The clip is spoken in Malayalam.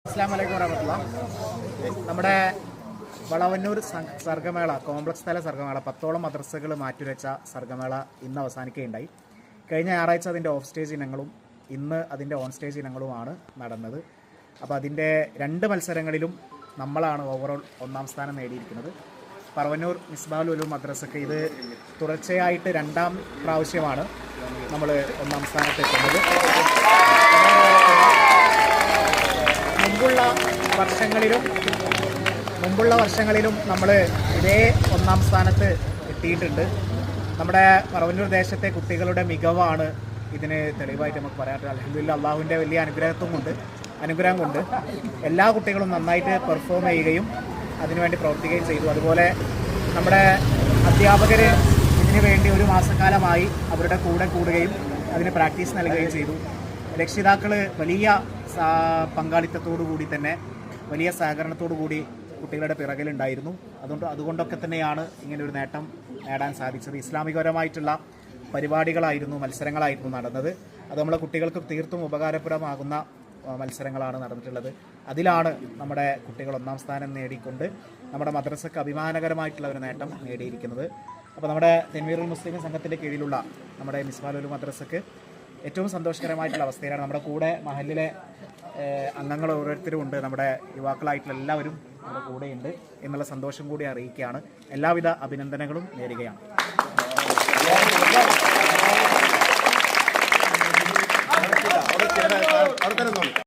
അസ്സലാമു അലൈക്കും വറഹ്മത്തുള്ളാഹി. നമ്മുടെ വളവന്നൂർ സർഗമേള കോംപ്ലക്സ് തല സർഗമേള 10ഓളം മദ്രസകൾ മാറ്റിവെച്ച സർഗമേള ഇന്ന് അവസാനിക്കുകയുണ്ടായി. കഴിഞ്ഞ ഞായറാഴ്ച അതിൻ്റെ ഓഫ് സ്റ്റേജ് ഇനങ്ങളും ഇന്ന് അതിൻ്റെ ഓൺ സ്റ്റേജ് ഇനങ്ങളുമാണ് നടന്നത്. അപ്പോൾ അതിൻ്റെ 2 മത്സരങ്ങളിലും നമ്മളാണ് ഓവറോൾ 1ാം സ്ഥാനം നേടിയിരിക്കുന്നത്. പറവന്നൂർ മിസ്ബാഹുൽ ഉലൂം മദ്രസക്ക് ഇത് തുടർച്ചയായിട്ട് 2ാം പ്രാവശ്യമാണ് നമ്മൾ 1ാം സ്ഥാനത്ത് എത്തുന്നത്. മുമ്പുള്ള വർഷങ്ങളിലും നമ്മൾ ഇതേ 1ാം സ്ഥാനത്ത് എത്തിയിട്ടുണ്ട്. നമ്മുടെ പറവന്നൂർ ദേശത്തെ കുട്ടികളുടെ മികവാണ് ഇതിന് തെളിവായിട്ട് നമുക്ക് പറയാം. അൽഹംദുലില്ലാ, അള്ളാഹുവിൻ്റെ വലിയ അനുഗ്രഹം കൊണ്ട് എല്ലാ കുട്ടികളും നന്നായിട്ട് പെർഫോം ചെയ്യുകയും അതിനുവേണ്ടി പ്രവർത്തിക്കുകയും ചെയ്തു. അതുപോലെ നമ്മുടെ അധ്യാപകർ ഇതിനു വേണ്ടി 1 മാസക്കാലമായി അവരുടെ കൂടെ കൂടുകയും അതിന് പ്രാക്ടീസ് നൽകുകയും ചെയ്തു. രക്ഷിതാക്കൾ വലിയ പങ്കാളിത്തത്തോടു കൂടി തന്നെ വലിയ സഹകരണത്തോടു കൂടി കുട്ടികളുടെ പിറകിലുണ്ടായിരുന്നു. അതുകൊണ്ടൊക്കെ തന്നെയാണ് ഇങ്ങനൊരു നേട്ടം നേടാൻ സാധിച്ചത്. ഇസ്ലാമികപരമായിട്ടുള്ള പരിപാടികളായിരുന്നു, മത്സരങ്ങളായിരുന്നു നടന്നത്. അത് നമ്മളെ കുട്ടികൾക്ക് തീർത്തും ഉപകാരപ്രദമാകുന്ന മത്സരങ്ങളാണ് നടന്നിട്ടുള്ളത്. അതിലാണ് നമ്മുടെ കുട്ടികൾ 1ാം സ്ഥാനം നേടിക്കൊണ്ട് നമ്മുടെ മദ്രസക്ക് അഭിമാനകരമായിട്ടുള്ള ഒരു നേട്ടം നേടിയിരിക്കുന്നത്. അപ്പോൾ നമ്മുടെ തെൻവീറുൽ മുസ്ലിം സംഘത്തിൻ്റെ കീഴിലുള്ള നമ്മുടെ മിസ്ബാഹുൽ ഉലൂം മദ്രസക്ക് ഏറ്റവും സന്തോഷകരമായിട്ടുള്ള അവസ്ഥയിലാണ്. നമ്മുടെ കൂടെ മഹല്ലിലെ അംഗങ്ങൾ ഓരോരുത്തരും ഉണ്ട്, നമ്മുടെ യുവാക്കളായിട്ടുള്ള എല്ലാവരും നമ്മുടെ കൂടെയുണ്ട് എന്നുള്ള സന്തോഷം കൂടി അറിയിക്കുകയാണ്. എല്ലാവിധ അഭിനന്ദനങ്ങളും നേരുകയാണ്.